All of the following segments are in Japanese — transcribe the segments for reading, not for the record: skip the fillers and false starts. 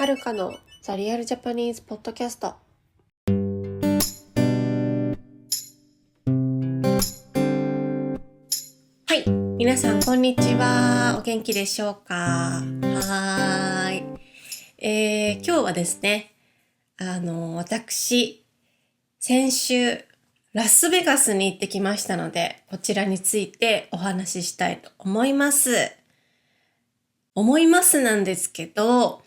はるかのザリアルジャパニーズポッドキャスト。はい、皆さんこんにちは。お元気でしょうか？はーい。今日はですね、私、先週、ラスベガスに行ってきましたので、こちらについてお話ししたいと思います。なんですけど、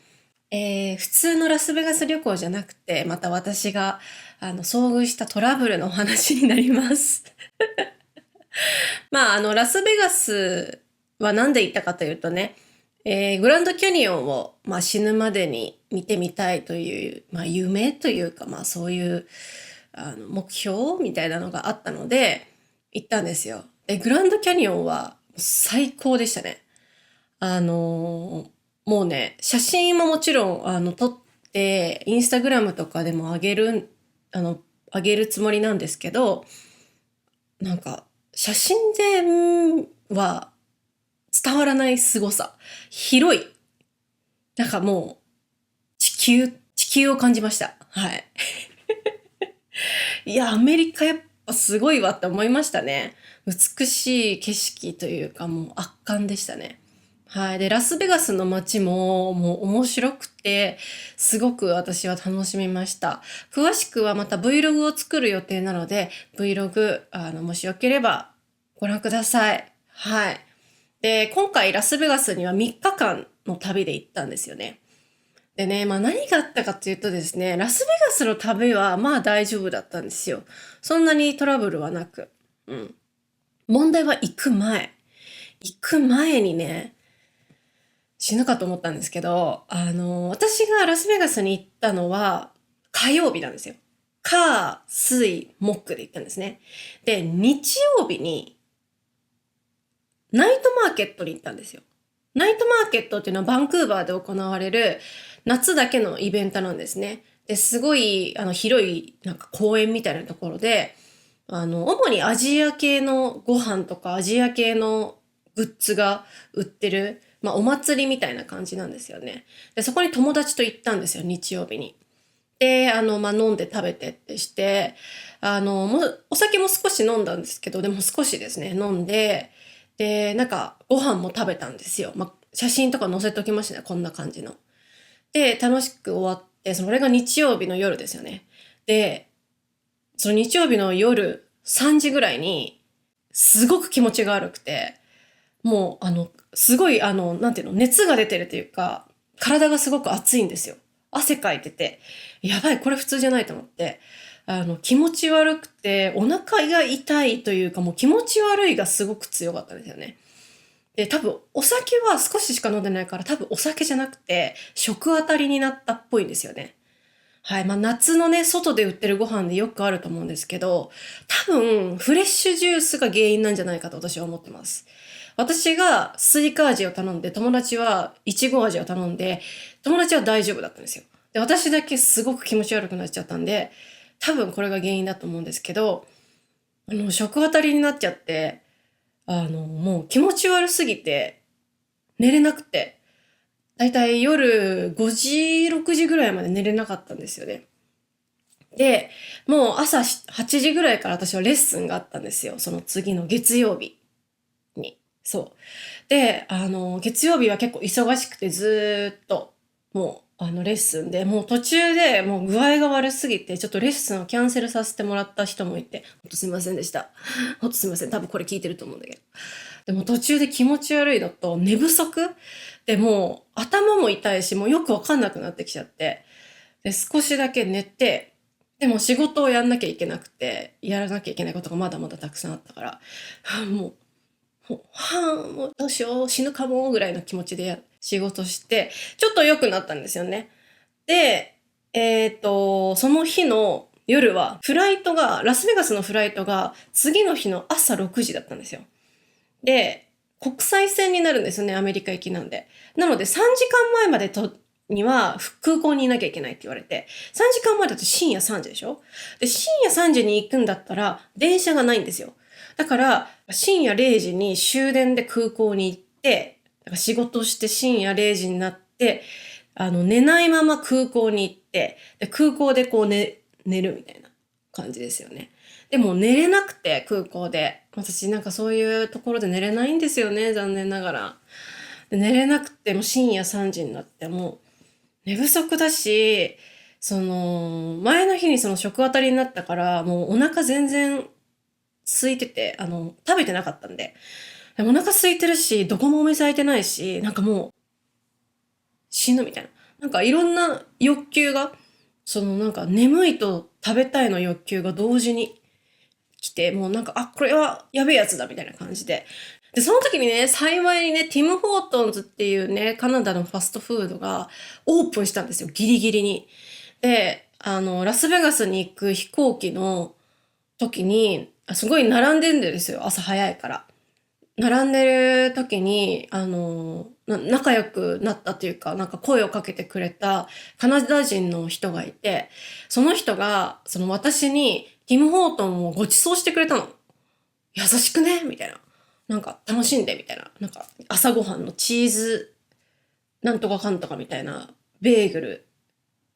普通のラスベガス旅行じゃなくて、また私が遭遇したトラブルのお話になります。ラスベガスはなんで行ったかというとね、グランドキャニオンを、死ぬまでに見てみたいという、夢というか、そういう目標みたいなのがあったので、行ったんですよ。で、グランドキャニオンは最高でしたね。もうね、写真ももちろん、撮って、インスタグラムとかでも上げるつもりなんですけど、なんか、写真では伝わらない凄さ。広い。なんかもう、地球を感じました。はい。いや、アメリカやっぱすごいわって思いましたね。美しい景色というかもう圧巻でしたね。はい。で、ラスベガスの街ももう面白くて、すごく私は楽しみました。詳しくはまた Vlog を作る予定なので、Vlog、もしよければご覧ください。はい。で、今回ラスベガスには3日間の旅で行ったんですよね。でね、何があったかというとですね、ラスベガスの旅は大丈夫だったんですよ。そんなにトラブルはなく。うん。問題は行く前。行く前にね、死ぬかと思ったんですけど、私がラスベガスに行ったのは火曜日なんですよ。火、水、木で行ったんですね。で、日曜日にナイトマーケットに行ったんですよ。ナイトマーケットっていうのはバンクーバーで行われる夏だけのイベントなんですね。で、すごい広い公園みたいなところで、主にアジア系のご飯とかアジア系のグッズが売ってる、お祭りみたいな感じなんですよね。で、そこに友達と行ったんですよ、日曜日に。で、飲んで食べてってして、お酒も少し飲んだんですけど、でも少しですね、飲んで、で、ご飯も食べたんですよ。写真とか載せときましたね、こんな感じの。で、楽しく終わって、それが日曜日の夜ですよね。で、その日曜日の夜3時ぐらいに、すごく気持ちが悪くて、もう、すごい、なんていうの、熱が出てるというか、体がすごく熱いんですよ。汗かいてて、やばい、これ普通じゃないと思って、気持ち悪くて、お腹が痛いというか、もう気持ち悪いがすごく強かったんですよね。で、多分、お酒は少ししか飲んでないから、多分お酒じゃなくて、食あたりになったっぽいんですよね。はい。夏のね、外で売ってるご飯でよくあると思うんですけど、多分、フレッシュジュースが原因なんじゃないかと私は思ってます。私がスイカ味を頼んで、友達はイチゴ味を頼んで、友達は大丈夫だったんですよ。で、私だけすごく気持ち悪くなっちゃったんで、多分これが原因だと思うんですけど、食あたりになっちゃって、もう気持ち悪すぎて、寝れなくて、だいたい夜5時、6時ぐらいまで寝れなかったんですよね。で、もう朝8時ぐらいから私はレッスンがあったんですよ。その次の月曜日に。そう。で、月曜日は結構忙しくてずーっと、もう、レッスンで、もう途中でもう具合が悪すぎて、ちょっとレッスンをキャンセルさせてもらった人もいて、ほんとすいませんでした。ほんとすいません。多分これ聞いてると思うんだけど。でも途中で気持ち悪いのと寝不足でもう頭も痛いし、もうよくわかんなくなってきちゃって、で、少しだけ寝て、でも仕事をやんなきゃいけなくて、やらなきゃいけないことがまだまだたくさんあったから、もうどうしよう、死ぬかも、ぐらいの気持ちで仕事して、ちょっと良くなったんですよね。で、その日の夜は、ラスベガスのフライトが、次の日の朝6時だったんですよ。で、国際線になるんですよね、アメリカ行きなんで。なので、3時間前までには空港にいなきゃいけないって言われて、3時間前だと深夜3時でしょ。で、深夜3時に行くんだったら、電車がないんですよ。だから、深夜0時に終電で空港に行って、だから仕事して深夜0時になって、寝ないまま空港に行って、で空港でこう寝るみたいな感じですよね。でも寝れなくて、空港で。私なんかそういうところで寝れないんですよね、残念ながら。で寝れなくて、もう深夜3時になってもう寝不足だし、前の日にその食あたりになったから、もうお腹全然空いてて、食べてなかったんで。でもお腹空いてるし、どこもお店開いてないし、なんかもう死ぬみたいな。なんかいろんな欲求が、なんか眠いと食べたいの欲求が同時に来て、もうなんか、あ、これはやべえやつだみたいな感じで。で、その時にね、幸いにね、ティム・ホートンズっていうね、カナダのファストフードがオープンしたんですよ、ギリギリに。で、ラスベガスに行く飛行機の時に、すごい並んでんですよ、朝早いから。並んでる時に、仲良くなったというか、なんか声をかけてくれたカナダ人の人がいて、その人が、私にティム・ホートンをご馳走してくれたの。優しくねみたいな。なんか楽しんでみたいな。なんか朝ごはんのチーズなんとかかんとかみたいなベーグル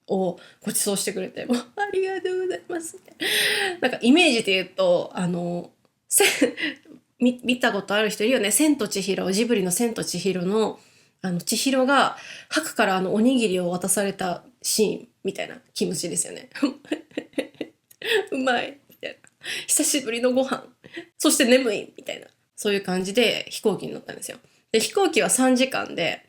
をご馳走してくれて、もうありがとうございますみたいな。なんかイメージで言うと、せ見たことある人いるよね。千と千尋、ジブリの千と千尋の、千尋が白からおにぎりを渡されたシーンみたいな気持ちですよね。うまいみたいな。久しぶりのご飯。そして眠いみたいな。そういう感じで飛行機に乗ったんですよ。で、飛行機は3時間で、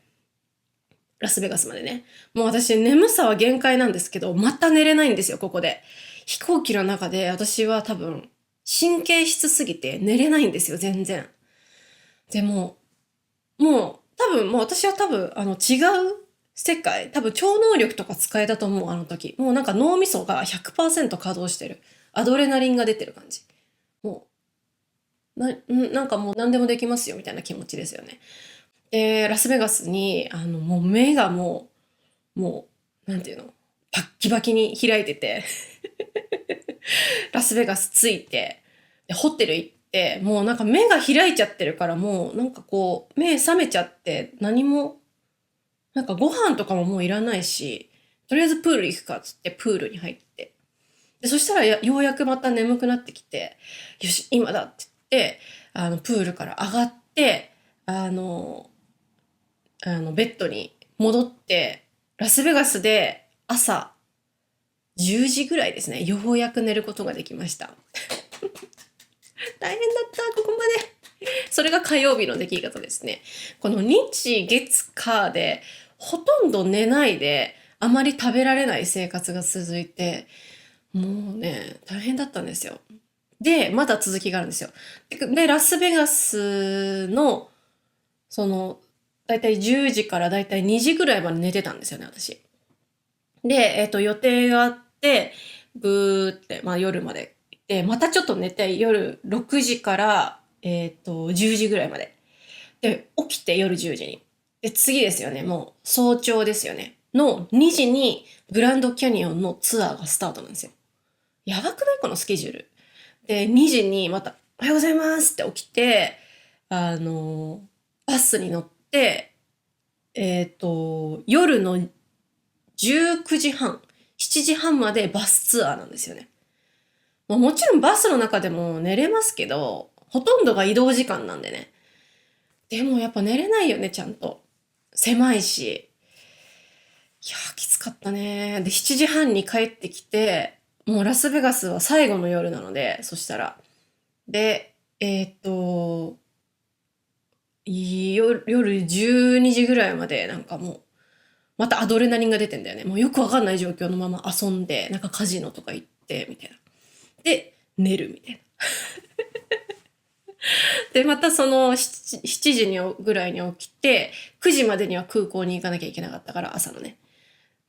ラスベガスまでね。もう私眠さは限界なんですけど、また寝れないんですよ、ここで。飛行機の中で私は多分、神経質すぎて寝れないんですよ、全然。でも、もう私は多分、違う世界、多分超能力とか使えたと思う、あの時。もうなんか脳みそが100%稼働してる。アドレナリンが出てる感じ。もなんかもう何でもできますよ、みたいな気持ちですよね。で、ラスベガスに、もう目がもう、なんていうの、バッキバキに開いてて、ラスベガス着いて、でホテル行って、もうなんか目が開いちゃってるから、もうなんかこう、目覚めちゃって、何も、なんかご飯とかももういらないし、とりあえずプール行くかっつってプールに入って。で、そしたらようやくまた眠くなってきて、よし、今だって言って、プールから上がって、あの、ベッドに戻って、ラスベガスで朝10時ぐらいですね、ようやく寝ることができました。大変だった、ここまで。それが火曜日の出来事ですね。この日、月、火で、ほとんど寝ないで、あまり食べられない生活が続いて、もうね、大変だったんですよ。で、まだ続きがあるんですよ。で、ラスベガスの、だいたい10時からだいたい2時ぐらいまで寝てたんですよね、私。で、予定があって、ブーって、まあ夜まで行って、またちょっと寝て、夜6時から、10時ぐらいまで。で、起きて夜10時に。で、次ですよね、もう早朝ですよね。の2時にグランドキャニオンのツアーがスタートなんですよ。やばくないこのスケジュール。で、2時にまた、おはようございますって起きて、バスに乗って、夜の19時半、7時半までバスツアーなんですよね。もちろんバスの中でも寝れますけど、ほとんどが移動時間なんでね。でもやっぱ寝れないよね、ちゃんと。狭いし。いやー、きつかったね。で、7時半に帰ってきて、もうラスベガスは最後の夜なので、そしたら。で、夜12時ぐらいまでなんかもう、またアドレナリンが出てんだよね。もうよくわかんない状況のまま遊んで、なんかカジノとか行って、みたいな。で、寝るみたいな。で、またその7時ぐらいに起きて、9時までには空港に行かなきゃいけなかったから、朝のね。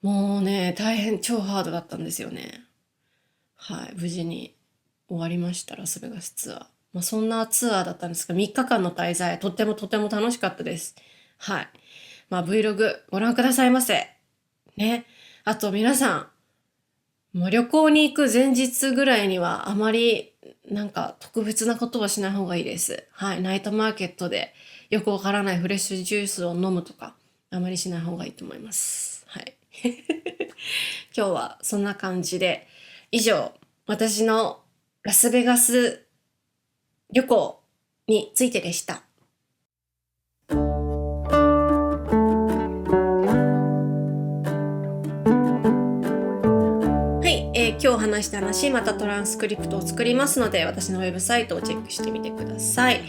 もうね、大変超ハードだったんですよね。はい、無事に終わりました、ラスベガスツアー。まあ、そんなツアーだったんですが、3日間の滞在、とってもとても楽しかったです。はい。まあ、Vlog ご覧くださいませ。ね。あと皆さん、もう旅行に行く前日ぐらいにはあまりなんか特別なことはしない方がいいです。はい。ナイトマーケットでよくわからないフレッシュジュースを飲むとか、あまりしない方がいいと思います。はい。今日はそんな感じで、以上、私のラスベガス旅行についてでした。はい、今日話した話、またトランスクリプトを作りますので、私のウェブサイトをチェックしてみてください。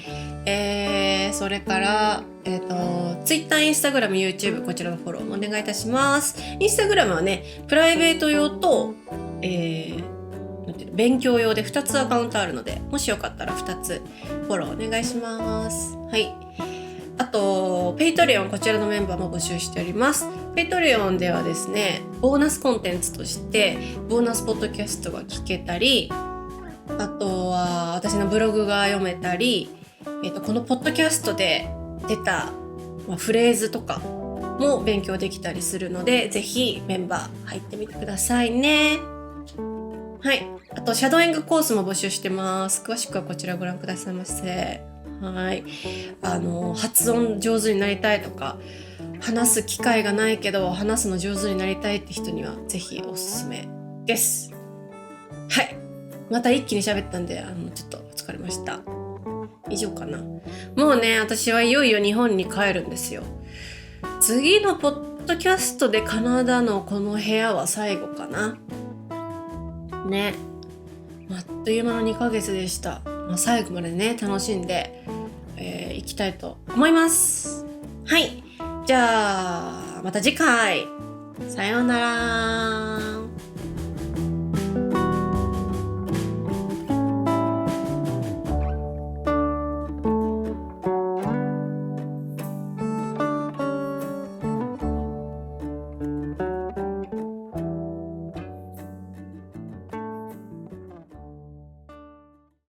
それから、Twitter、Instagram、YouTube、こちらのフォローもお願いいたします。Instagram はね、プライベート用と、勉強用で2つアカウントあるので、もしよかったら2つフォローお願いします。はい。あと、Patreon、こちらのメンバーも募集しております。Patreon ではですね、ボーナスコンテンツとして、ボーナスポッドキャストが聞けたり、あとは私のブログが読めたり、このポッドキャストで出た、フレーズとかも勉強できたりするので、ぜひメンバー入ってみてくださいね。はい。あと、シャドーイングコースも募集してます。詳しくはこちらをご覧くださいませ。はい。発音上手になりたいとか、話す機会がないけど、話すの上手になりたいって人には、ぜひおすすめです。はい。また一気に喋ったんで、ちょっと疲れました。以上かな。もうね、私はいよいよ日本に帰るんですよ。次のポッドキャストでカナダのこの部屋は最後かな。ね。あっという間の2ヶ月でした。最後までね、楽しんで、いきたいと思います。はい。じゃあ、また次回。さようなら。